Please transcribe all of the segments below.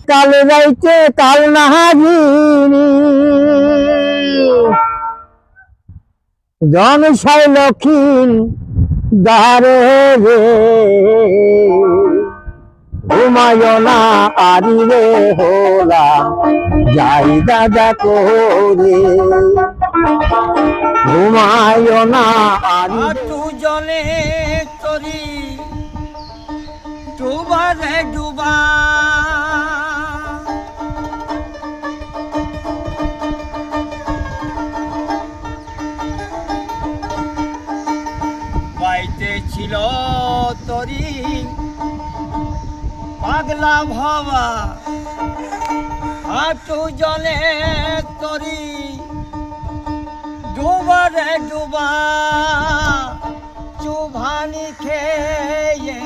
কাল যাইতে কাল না হাজিনি জনসাই লক্ষিণ দ্বারে রে ঘুমায় না আরি রে হলাম যাই দাদা করে ঘুমায় না আরি তু জলে তরি ডুবা রে ডুবা বাইতে ছিল তরি পাগলা ভাবা হাঁটু জলে তরি ডুবা রে ডুবা চুভানি খেয়ে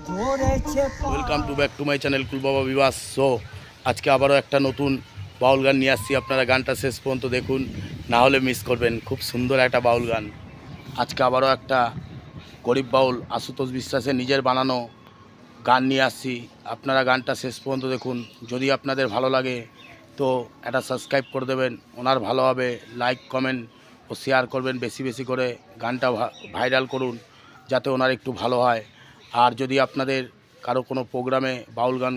ধরেছে। Welcome to back to my channel কুলবাবা বিবাস শো। আজকে আবারও একটা নতুন বাউল গান নিয়ে আসছি। আপনারা গানটা শেষ পর্যন্ত দেখুন, না হলে মিস করবেন। খুব সুন্দর একটা বাউল গান। আজকে আবারও একটা গরিব বাউল আশুতোষ বিশ্বাসের নিজের বানানো গান নিয়ে আসছি। আপনারা গানটা শেষ পর্যন্ত দেখুন। যদি আপনাদের ভালো লাগে তো একটা সাবস্ক্রাইব করে দেবেন, ওনার ভালো হবে। লাইক কমেন্ট ও শেয়ার করবেন বেশি বেশি করে। গানটা ভাইরাল করুন যাতে ওনার একটু ভালো হয়। আর যদি আপনাদের কারো কোনো প্রোগ্রামে বাউল গান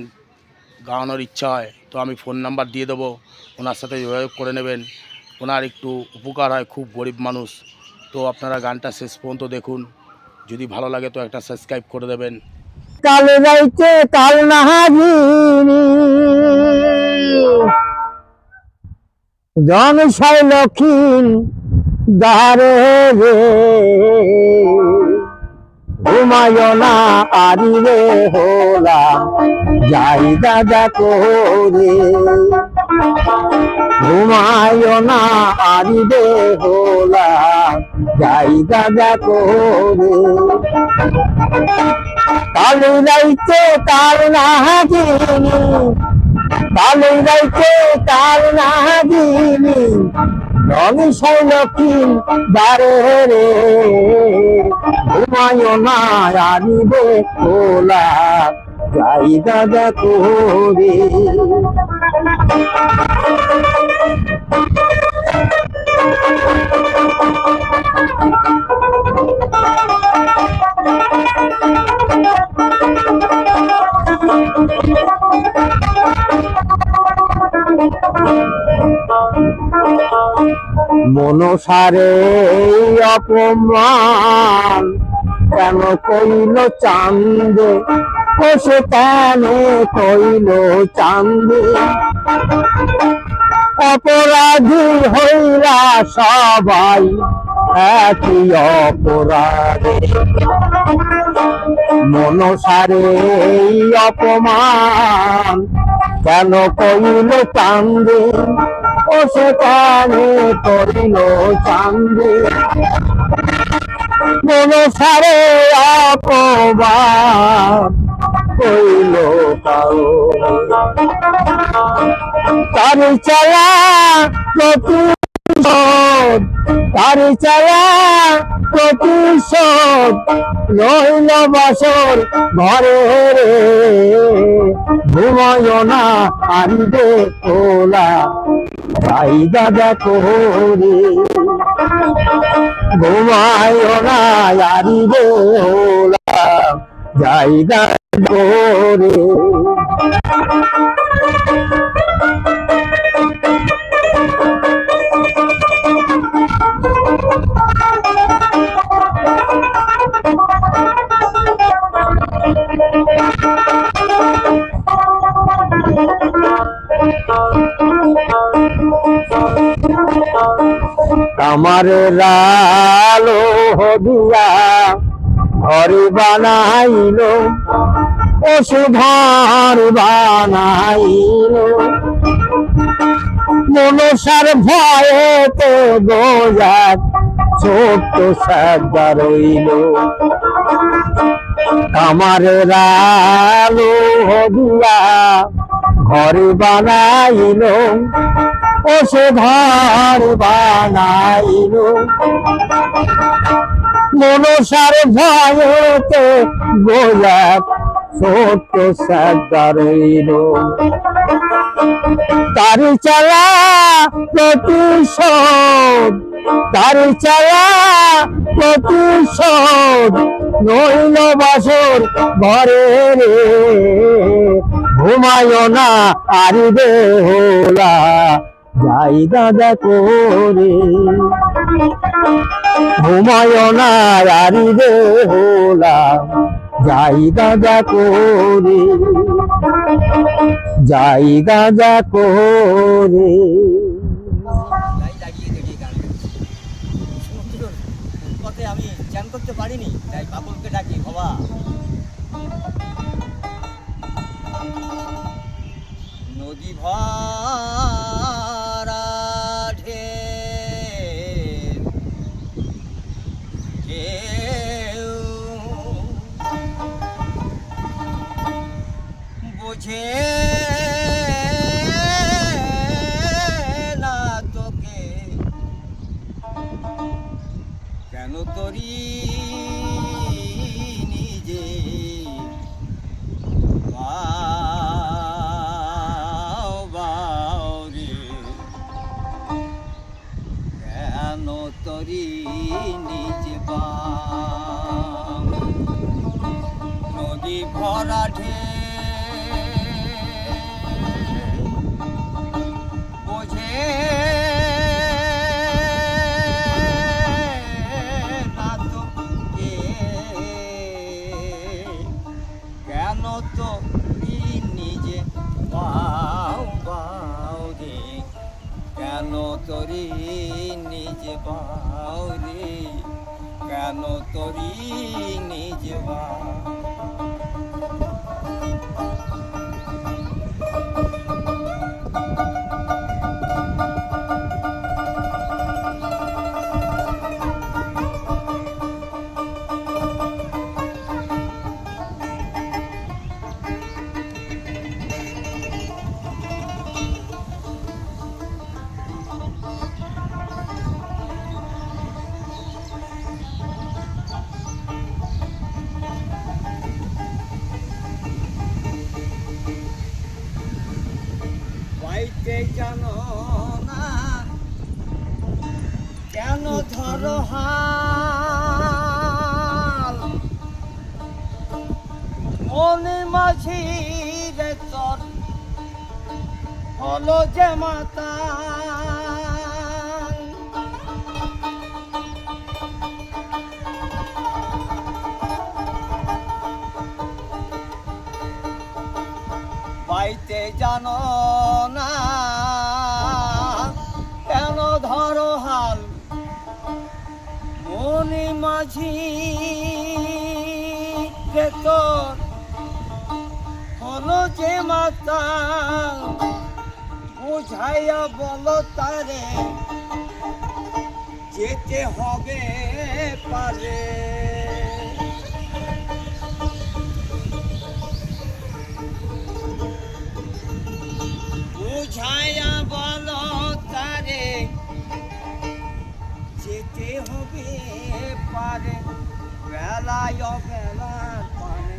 গাওয়ানোর ইচ্ছা হয় তো আমি ফোন নাম্বার দিয়ে দেবো, ওনার সাথে যোগাযোগ করে নেবেন। ওনার একটু উপকার হয়, খুব গরিব মানুষ। তো আপনারা গানটা শেষ পর্যন্ত দেখুন। যদি ভালো লাগে তো একটা সাবস্ক্রাইব করে দেবেন। কাল যাইতে কাল না হাজিনি জনসাই লক্ষিণ দ্বারে রে ঘুমায় না আরি রে হলাম যাই দাদা করে ঘুমায় না আরি রে হলাম যাই দাদা করে কাল যাইতে কাল না হাজিনি কাল যাইতে কাল না হাজিনি জনসাই লক্ষিণ দ্বারে রে ঘুমায় না আরি রে হলাম যাই দাদা করে মনসারে অপমান কেন কইল চান্দে সে কেন কইল চান্দে অপরাধী হইরা সবাই একই অপরাধে মনসারে অপমান কেন কইল চান্দে ও সে কেন কইল চান্দে মনসারে অপমান কইল কারো তার চালা প্রতিশোধ তার চালা প্রতিশোধ রইল বাসর ঘরে রে ঘুমায় না আনবে ওলা তাই দাদা করে ঘুমায় না আনবে ওলা যাই দাদা করে আমার লালো হদিয়া ঘরে বানাইল ওষুধর বানাইল মনসার ভয়েতে গোজাত ছোট্ট সাজা রইল আমার লালো হদিয়া ঘরে বানাইল ও সে ঘর বানাইল মনসার ভয়েতে গোলাপ ছোট্ট সাগরের তারি চালা প্রতিশোধ, তারি চালা প্রতিশোধ নইল বাসর ঘরে রে, ঘুমায় না আরি বেহুলা যাই দাদা করে, ঘুমায় না আরি বেহুলা যাই দাদা করে, যাই দাদা করে। গাড়ি লাগিয়ে দেখি গান গাইছি। সমুদ্রের পথে আমি চ্যান করতে পারিনি, তাই বাবুলকে ডাকি, বাবা নদী ভরা ঢেউ, কেউ বোঝে না তোকে, কেন তোরি নিজে বাও বাও রে, কেন তোরি নিজে বাও, নদী ভরা ঢেউ বোঝে না তোকে, কেন তো নিজে বাও বাও রে, কেন তোরি নিজে বাও রে, কেন তোরি নিজে বাও। বাইতে জানো না কেন ধরো হাল, মনে মাঝি রে তোর হলো যে মাতা, বাইতে জানো না কেন ধরো হাল, মনে মাঝি রে তোর হলো যে মাতা, বুঝাইয়া বলো তারে যেতে হবে পারে, বুঝাইয়া বলো তারে যেতে হবে পারে, বেলায় বেলা পারে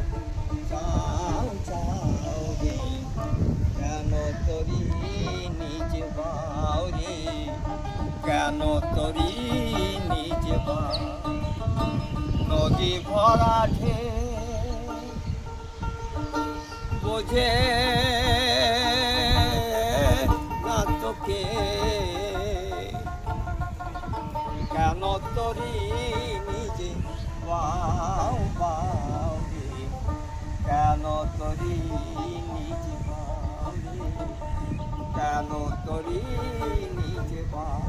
যাও যাও রে, কেন তোরি নিজে বাও রে, কেন তোরি নিজে বাও, নদী ভরা ঢেউ বোঝে না তোকে, কেন তোরি নিজে বাও বাও রে, কেন তোরি নিজে বাও রে, কেন তোরি নিজে বাও।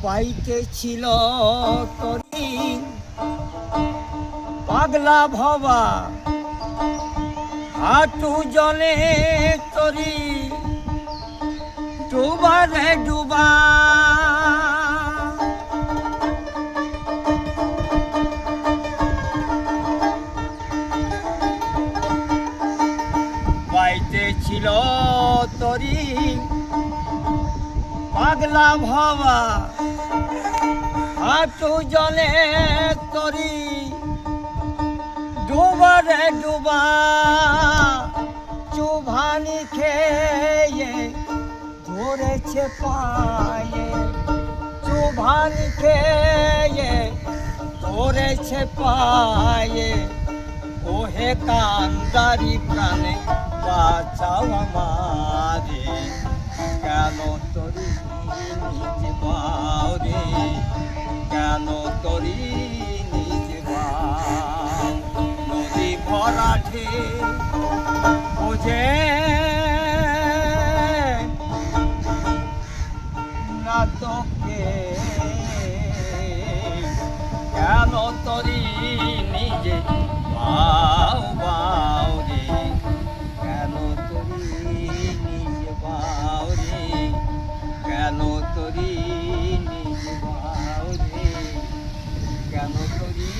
বাইতে ছিল তরি পাগলা ভবা, হাঁটু জলে তরি ডুবা রে ডুবা বাইতে ছিল তরি পাগলা ভাবা হাঁটু জলে তরি ডুবা রে ডুবা চুভানি খেয়ে ধরেছে পায়ে চুভানি খেয়ে ধরেছে পায়ে ওহে কান্দারি প্রাণে বাঁচাও আমারে কেন তরি নিজে বাও রে কেন তরি নিজে বাও নদী ভরা ঢেউ বুঝে না তোকে কেন তরি নিজে বাও বাও রে কেন তরি নিজে বাও রে কেন তরি নিজে বাও রে কেন তরি